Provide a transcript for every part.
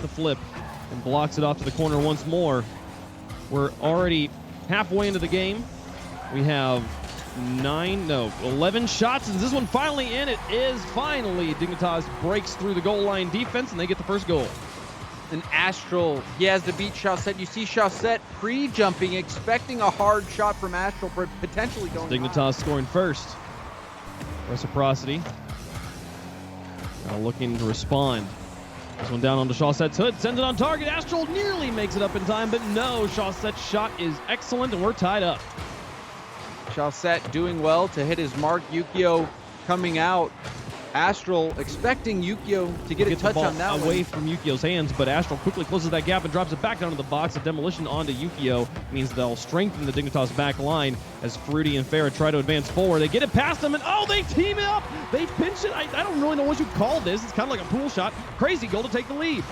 the flip and blocks it off to the corner once more. We're already halfway into the game. We have 11 shots. Is this one finally in? It is finally. Dignitas breaks through the goal line defense, and they get the first goal. And Astral, he has to beat Chaussette. You see Chaussette pre-jumping, expecting a hard shot from Astral, potentially going Dignitas high. scoring first. Reciprocity now looking to respond. This one down onto Chaussette's hood, sends it on target. Astral nearly makes it up in time, but no, Chaussette's shot is excellent, and we're tied up. Chaussette doing well to hit his mark. Yukio coming out. Astral expecting Yukio to get a touch on that away one. from Yukio's hands, but Astral quickly closes that gap and drops it back down to the box. A demolition onto Yukio means they'll strengthen the Dignitas back line as Fruity and Farah try to advance forward. They get it past them, and oh, they team up! They pinch it. I don't really know what you call this. It's kind of like a pool shot. Crazy goal to take the lead.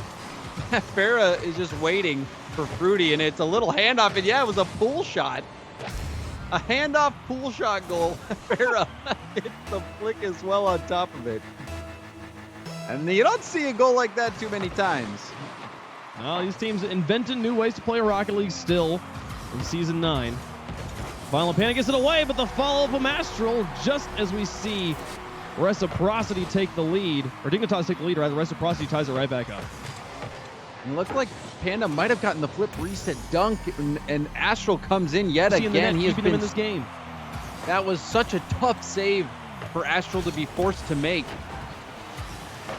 Farah is just waiting for Fruity, and it's a little handoff, and yeah, it was a pool shot. A handoff pool shot goal. Farah hits the flick as well on top of it. And you don't see a goal like that too many times. Well, these teams inventing new ways to play Rocket League still in Season 9. Violent Panic gets it away, but the follow-up from Astral, just as we see Reciprocity take the lead, or Dignitas take the lead, rather, Reciprocity ties it right back up. And it looked like Panda might have gotten the flip reset dunk, and Astral comes in yet again. He has been in this game. That was such a tough save for Astral to be forced to make.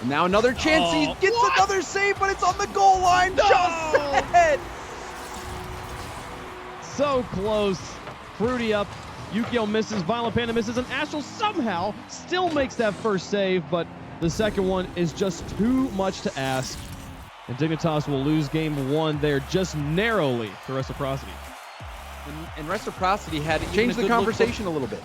And now another chance. He gets another save, but it's on the goal line. No! Chaussette! So close. Fruity up. Yukio misses. Violent Panda misses. And Astral somehow still makes that first save, but the second one is just too much to ask. And Dignitas will lose game 1 there just narrowly to Reciprocity. And Reciprocity had to change the conversation a little bit.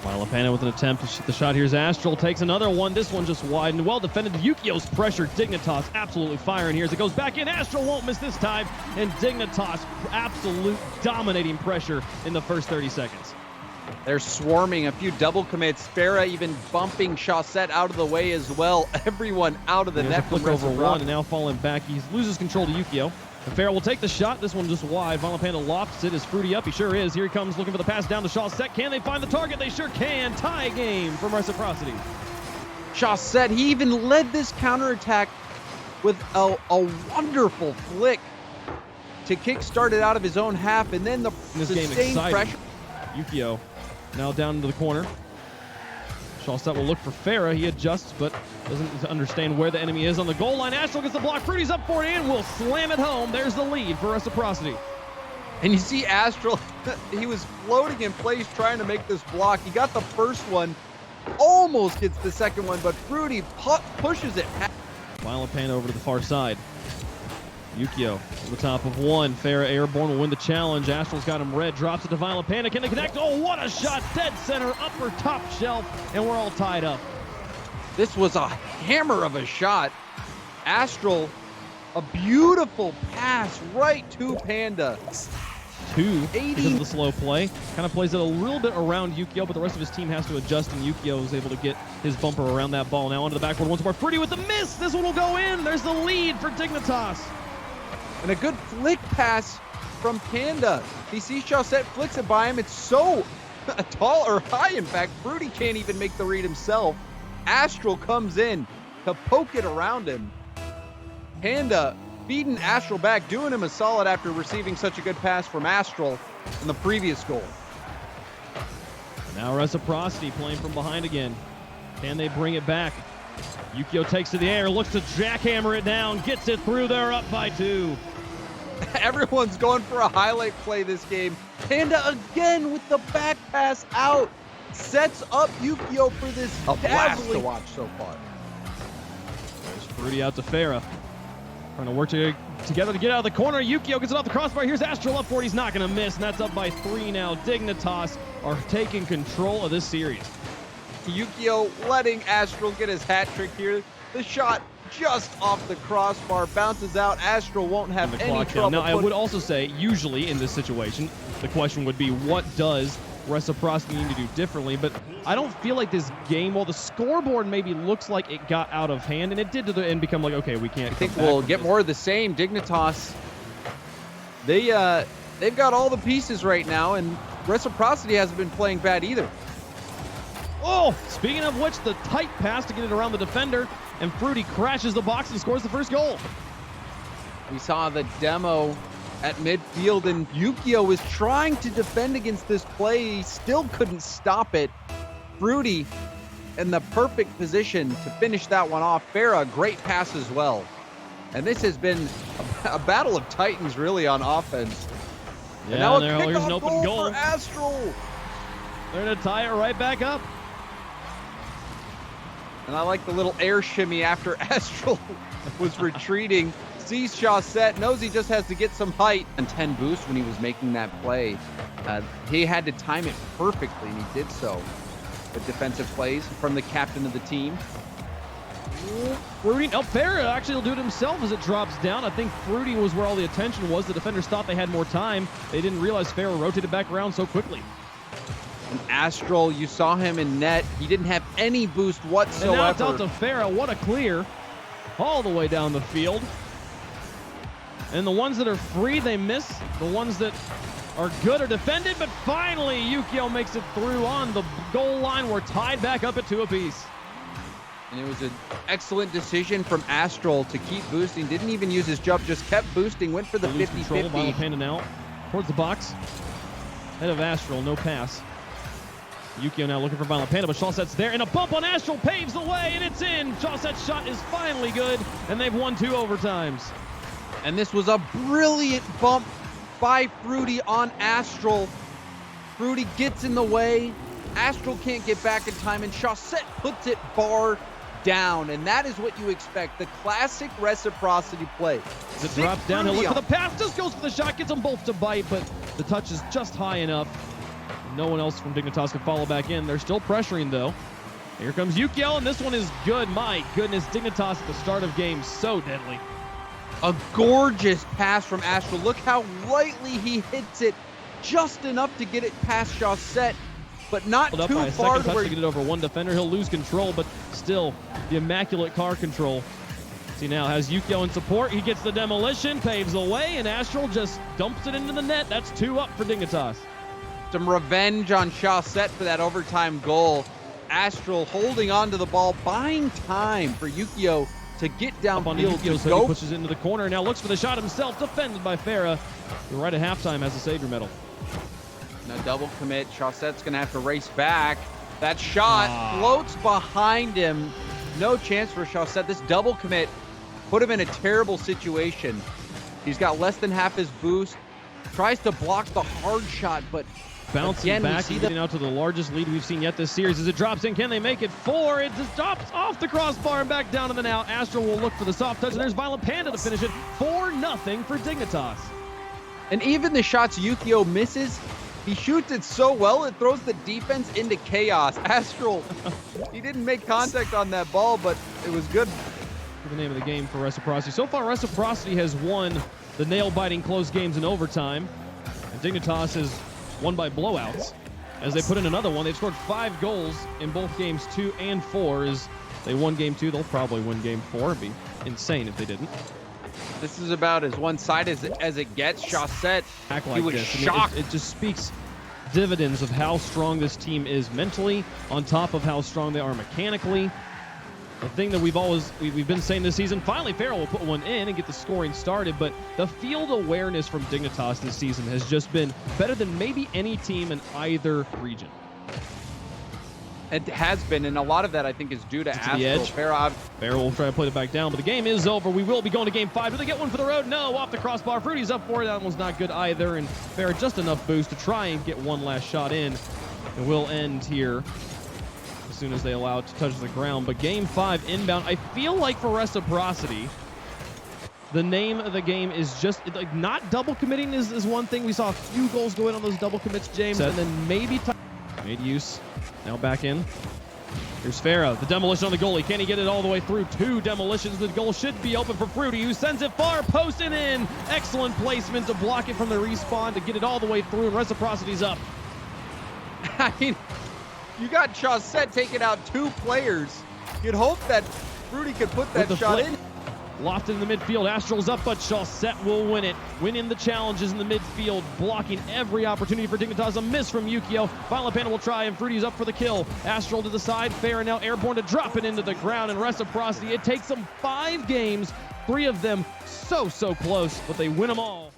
Violent Panda with an attempt to shoot the shot. Here's Astral. Takes another one. This one just wide and well defended. Yukio's pressure. Dignitas absolutely firing here as it goes back in. Astral won't miss this time. And Dignitas absolute dominating pressure in the first 30 seconds. They're swarming, a few double commits. Farah even bumping Chaussette out of the way as well. Everyone out of the net. Flick over one and now falling back. He loses control to Yukio. And Farah will take the shot. This one just wide. Violent Panda lofts it. Is Fruity up? He sure is. Here he comes looking for the pass down to Chaussette. Can they find the target? They sure can. Tie game from Reciprocity. Chaussette, he even led this counterattack with a wonderful flick to kickstart it out of his own half, and then the sustained pressure. Yukio now down into the corner. Chaussette will look for Farah. He adjusts, but doesn't understand where the enemy is on the goal line. Astral gets the block. Fruity's up for it and will slam it home. There's the lead for Reciprocity. And you see Astral, he was floating in place trying to make this block. He got the first one, almost gets the second one, but Fruity pushes it. Violent Panda over to the far side. Yukio to the top of one. Farah airborne will win the challenge. Astral's got him red. Drops it to Violent Panda. Can they connect? Oh, what a shot. Dead center, upper top shelf, and we're all tied up. This was a hammer of a shot. Astral, a beautiful pass right to Panda. Because of the slow play. Kind of plays it a little bit around Yukio, but the rest of his team has to adjust, and Yukio is able to get his bumper around that ball. Now onto the backboard once more. Fruity with the miss. This one will go in. There's the lead for Dignitas. And a good flick pass from Panda. He sees Chaussette, flicks it by him. It's so tall or high, in fact. Fruity can't even make the read himself. Astral comes in to poke it around him. Panda feeding Astral back, doing him a solid after receiving such a good pass from Astral in the previous goal. Now Reciprocity playing from behind again. Can they bring it back? Yukio takes to the air, looks to jackhammer it down, gets it through. They're up by 2. Everyone's going for a highlight play this game. Panda again with the back pass out. Sets up Yukio for this blast to watch so far. There's Fruity out to Farah. Trying to work together to get out of the corner. Yukio gets it off the crossbar. Here's Astral up for it. He's not going to miss, and that's up by 3 now. Dignitas are taking control of this series. Yukio letting Astral get his hat trick here. The shot just off the crossbar, bounces out. Astral won't have any trouble. Now, I would also say, usually in this situation, the question would be, what does Reciprocity need to do differently? But I don't feel like this game, well, the scoreboard maybe looks like it got out of hand, and it did to the end become like, okay, we can't. I think we'll get more of the same. Dignitas, they've got all the pieces right now, and Reciprocity hasn't been playing bad either. Oh, speaking of which, the tight pass to get it around the defender, and Fruity crashes the box and scores the first goal. We saw the demo at midfield, and Yukio was trying to defend against this play. He still couldn't stop it. Fruity in the perfect position to finish that one off. Farah, great pass as well. And this has been a battle of titans, really, on offense. Yeah, and now a here's an kickoff open goal for Astral. They're going to tie it right back up. And I like the little air shimmy after Astral was retreating. Sees Chaussette, knows he just has to get some height. And 10 boost when he was making that play. He had to time it perfectly, and he did so. With defensive plays from the captain of the team. Fruity, Farah actually will do it himself as it drops down. I think Fruity was where all the attention was. The defenders thought they had more time. They didn't realize Farah rotated back around so quickly. And Astral, you saw him in net. He didn't have any boost whatsoever. And now it's out to Farah. What a clear. All the way down the field. And the ones that are free, they miss. The ones that are good are defended, but finally Yukio makes it through on the goal line. We're tied back up at 2 apiece. And it was an excellent decision from Astral to keep boosting. Didn't even use his jump, just kept boosting, went for the 50-50. Violent Panda now towards the box. Head of Astral, no pass. Yukio now looking for Violent Panda, but Chaussette's there, and a bump on Astral paves the way, and it's in. Chaussette's shot is finally good, and they've won 2 overtimes. And this was a brilliant bump by Fruity on Astral. Fruity gets in the way. Astral can't get back in time, and Chaussette puts it bar down. And that is what you expect, the classic Reciprocity play. As it drops down, he'll look for the pass, just goes for the shot, gets them both to bite, but the touch is just high enough. No one else from Dignitas can follow back in. They're still pressuring, though. Here comes Yukio, and this one is good. My goodness, Dignitas at the start of game, so deadly. A gorgeous pass from Astral. Look how lightly he hits it. Just enough to get it past Chaussette, but not too far to get it over one defender. He'll lose control, but still the immaculate car control. See, now has Yukio in support. He gets the demolition, paves the way, and Astral just dumps it into the net. That's 2 up for Dignitas. Some revenge on Chaussette for that overtime goal. Astral holding on to the ball, buying time for Yukio to get downfield. He pushes into the corner, now looks for the shot himself, defended by Farah. Right at halftime has a savior medal. Now double commit. Chaussette's going to have to race back. That shot floats behind him. No chance for Chaussette. This double commit put him in a terrible situation. He's got less than half his boost. Tries to block the hard shot, but bouncing back and getting out to the largest lead we've seen yet this series. As it drops in, can they make it 4? It just drops off the crossbar and back down to the now. Astral will look for the soft touch, and there's Violent Panda to finish it. 4-0 for Dignitas. And even the shots Yukio misses, he shoots it so well, it throws the defense into chaos. Astral, he didn't make contact on that ball, but it was good. The name of the game for Reciprocity. So far, Reciprocity has won the nail-biting close games in overtime, and Dignitas has won by blowouts. As they put in another one, they've scored 5 goals in both games 2 and 4. As they won game 2, they'll probably win game 4. It'd be insane if they didn't. This is about as one-sided as it gets. Chaussette, he was shocked. It just speaks dividends of how strong this team is mentally, on top of how strong they are mechanically. The thing that we've been saying this season, finally Farrell will put one in and get the scoring started, but the field awareness from Dignitas this season has just been better than maybe any team in either region. It has been, and a lot of that I think is due to Astral. Farrell will try to put it back down, but the game is over. We will be going to game 5. Do they get one for the road? No, off the crossbar. Fruity's up for it. That one's not good either, and Farrell just enough boost to try and get one last shot in, and we'll end here as soon as they allow it to touch the ground. But game 5 inbound, I feel like for Reciprocity, the name of the game is just like not double committing is one thing. We saw a few goals go in on those double commits, James, and then maybe made use. Now back in. Here's Farah. The demolition on the goalie. Can he get it all the way through? 2 demolitions. The goal should be open for Fruity, who sends it far. Post it in. Excellent placement to block it from the respawn to get it all the way through. And Reciprocity's up. I mean, You got Chaussette taking out 2 players. You'd hope that Fruity could put that shot in. Lofted in the midfield, Astral's up, but Chaussette will win it. Winning the challenges in the midfield, blocking every opportunity for Dignitas. A miss from Yukio. Violent Panda will try, and Fruity's up for the kill. Astral to the side, Fair now airborne to drop it into the ground, and Reciprocity. It takes them 5 games, 3 of them so close, but they win them all.